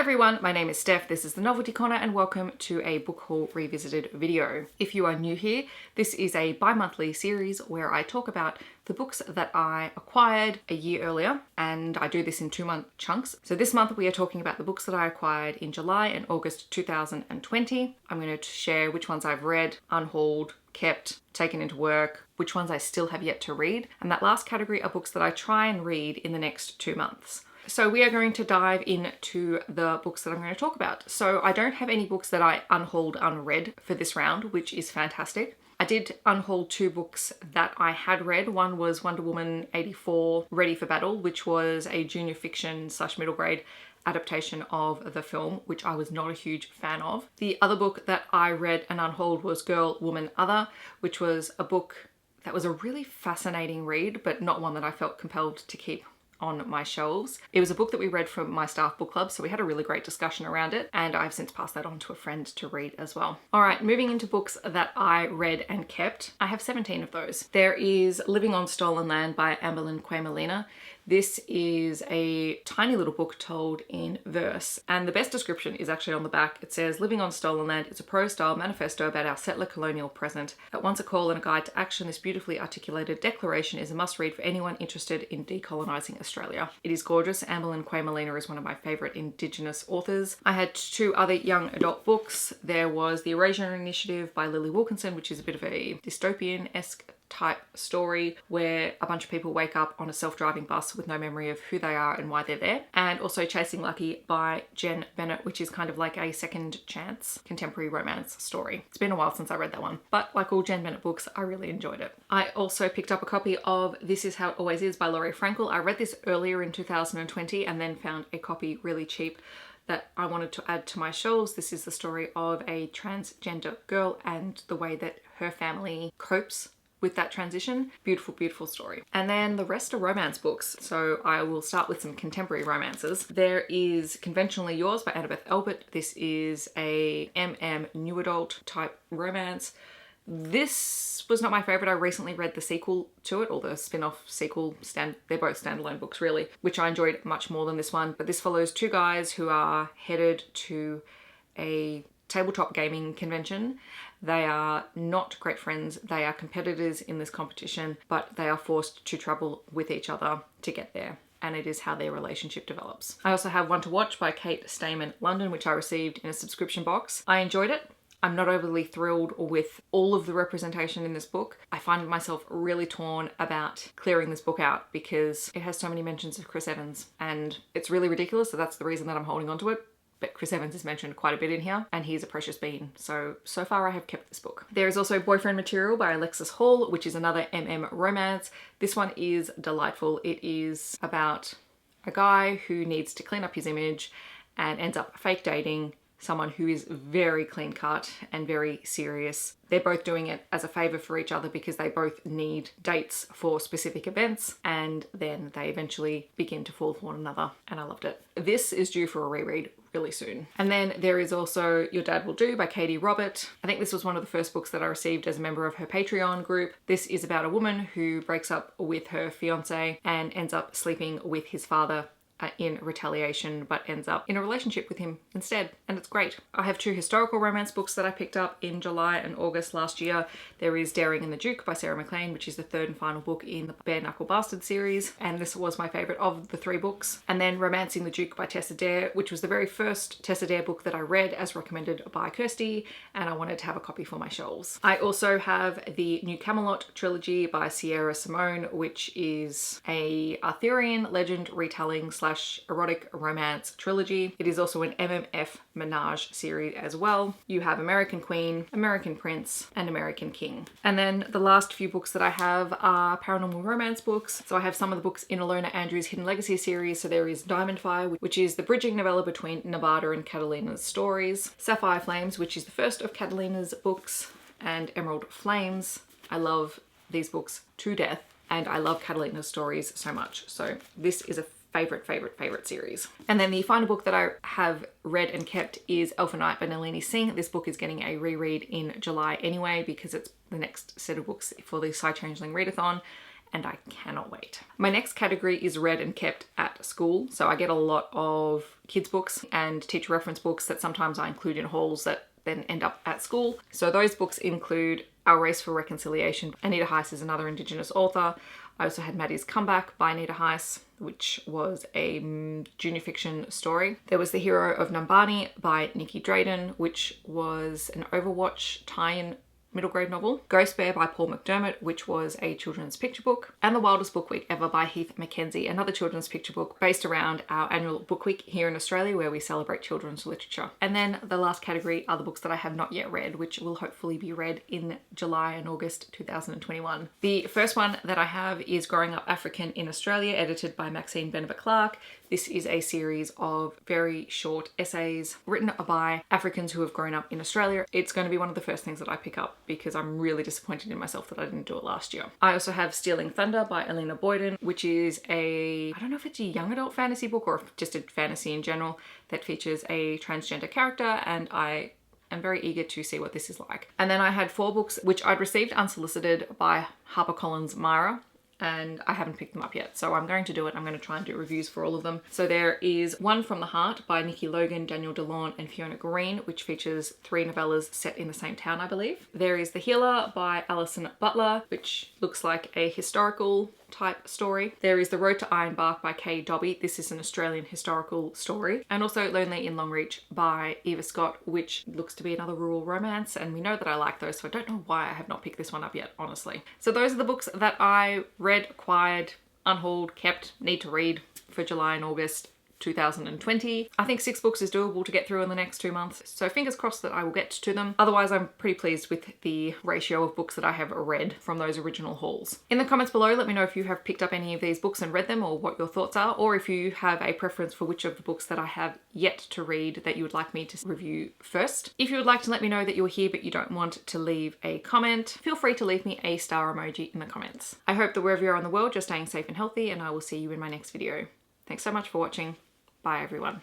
everyone, my name is Steph, this is the Novelty Corner and welcome to a book haul revisited video. If you are new here, this is a bi-monthly series where I talk about the books that I acquired a year earlier, and I do this in 2-month chunks. So this month we are talking about the books that I acquired in July and August 2020. I'm going to share which ones I've read, unhauled, kept, taken into work, which ones I still have yet to read, and that last category are books that I try and read in the next 2 months. So we are going to dive into the books that I'm going to talk about. So I don't have any books that I unhauled unread for this round, which is fantastic. I did unhaul 2 books that I had read. One was Wonder Woman 84 Ready for Battle, which was a junior fiction / middle grade adaptation of the film, which I was not a huge fan of. The other book that I read and unhauled was Girl, Woman, Other, which was a book that was a really fascinating read, but not one that I felt compelled to keep on my shelves. It was a book that we read from my staff book club, so we had a really great discussion around it, and I've since passed that on to a friend to read as well. All right, moving into books that I read and kept. I have 17 of those. There is Living on Stolen Land by Amberlynn Quay Molina. This is a tiny little book told in verse, and the best description is actually on the back. It says, Living on Stolen Land is a prose-style manifesto about our settler colonial present. At once a call and a guide to action, this beautifully articulated declaration is a must-read for anyone interested in decolonising Australia. It is gorgeous. Amberlynn Quay Molina is one of my favourite Indigenous authors. I had 2 other young adult books. There was The Erasure Initiative by Lily Wilkinson, which is a bit of a dystopian-esque type story where a bunch of people wake up on a self-driving bus with no memory of who they are and why they're there. And also Chasing Lucky by Jen Bennett, which is kind of like a second chance contemporary romance story. It's been a while since I read that one, but like all Jen Bennett books, I really enjoyed it. I also picked up a copy of This Is How It Always Is by Laurie Frankel. I read this earlier in 2020 and then found a copy really cheap that I wanted to add to my shelves. This is the story of a transgender girl and the way that her family copes with that transition. Beautiful, beautiful story. And then the rest are romance books. So I will start with some contemporary romances. There is Conventionally Yours by Annabeth Albert. This is a new adult type romance. This was not my favorite. I recently read the sequel to it, or the spin-off sequel. They're both standalone books really, which I enjoyed much more than this one. But this follows 2 guys who are headed to a tabletop gaming convention. They are not great friends. They are competitors in this competition, but they are forced to travel with each other to get there. And it is how their relationship develops. I also have One to Watch by Kate Stayman London, which I received in a subscription box. I enjoyed it. I'm not overly thrilled with all of the representation in this book. I find myself really torn about clearing this book out because it has so many mentions of Chris Evans, and it's really ridiculous, so that's the reason that I'm holding on to it. But Chris Evans is mentioned quite a bit in here, and he's a precious bean. So far I have kept this book. There is also Boyfriend Material by Alexis Hall, which is another romance. This one is delightful. It is about a guy who needs to clean up his image and ends up fake dating someone who is very clean cut and very serious. They're both doing it as a favor for each other because they both need dates for specific events, and then they eventually begin to fall for one another, and I loved it. This is due for a reread really soon. And then there is also Your Dad Will Do by Katie Robert. I think this was one of the first books that I received as a member of her Patreon group. This is about a woman who breaks up with her fiance and ends up sleeping with his father in retaliation, but ends up in a relationship with him instead, and it's great. I have 2 historical romance books that I picked up in July and August last year. There is Daring and the Duke by Sarah MacLean, which is the 3rd and final book in the Bare Knuckle Bastard series, and this was my favourite of the 3 books. And then Romancing the Duke by Tessa Dare, which was the very first Tessa Dare book that I read as recommended by Kirsty, and I wanted to have a copy for my shelves. I also have the New Camelot trilogy by Sierra Simone, which is a Arthurian legend retelling / erotic romance trilogy. It is also an MMF Menage series as well. You have American Queen, American Prince, and American King. And then the last few books that I have are paranormal romance books. So I have some of the books in Alona Andrews' Hidden Legacy series. So there is Diamond Fire, which is the bridging novella between Nevada and Catalina's stories. Sapphire Flames, which is the first of Catalina's books, and Emerald Flames. I love these books to death, and I love Catalina's stories so much. So this is a favorite series. And then the final book that I have read and kept is Elfen Knight by Nalini Singh. This book is getting a reread in July anyway because it's the next set of books for the Psy Changeling Readathon, and I cannot wait. My next category is read and kept at school. So I get a lot of kids books and teacher reference books that sometimes I include in hauls that then end up at school. So those books include Our Race for Reconciliation. Anita Heiss is another Indigenous author. I also had Maddie's Comeback by Anita Heiss, which was a junior fiction story. There was The Hero of Numbani by Nikki Drayden, which was an Overwatch tie-in middle grade novel. Ghost Bear by Paul McDermott, which was a children's picture book. And The Wildest Book Week Ever by Heath Mackenzie, another children's picture book based around our annual book week here in Australia where we celebrate children's literature. And then the last category are the books that I have not yet read, which will hopefully be read in July and August 2021. The first one that I have is Growing Up African in Australia, edited by Maxine Beneva Clark. This is a series of very short essays written by Africans who have grown up in Australia. It's going to be one of the first things that I pick up because I'm really disappointed in myself that I didn't do it last year. I also have Stealing Thunder by Alina Boyden, which is I don't know if it's a young adult fantasy book or just a fantasy in general that features a transgender character, and I am very eager to see what this is like. And then I had 4 books which I'd received unsolicited by HarperCollins Myra, and I haven't picked them up yet, so I'm going to do it. I'm going to try and do reviews for all of them. So there is One from the Heart by Nikki Logan, Daniel DeLorme and Fiona Green, which features 3 novellas set in the same town, I believe. There is The Healer by Alison Butler, which looks like a historical type story. There is The Road to Ironbark by Kay Dobby. This is an Australian historical story. And also Lonely in Longreach by Eva Scott, which looks to be another rural romance, and we know that I like those, so I don't know why I have not picked this one up yet, honestly. So those are the books that I read, acquired, unhauled, kept, need to read for July and August 2020. I think 6 books is doable to get through in the next 2 months, so fingers crossed that I will get to them. Otherwise, I'm pretty pleased with the ratio of books that I have read from those original hauls. In the comments below, let me know if you have picked up any of these books and read them, or what your thoughts are, or if you have a preference for which of the books that I have yet to read that you would like me to review first. If you would like to let me know that you're here but you don't want to leave a comment, feel free to leave me a star emoji in the comments. I hope that wherever you're in the world, you're staying safe and healthy, and I will see you in my next video. Thanks so much for watching. Bye everyone.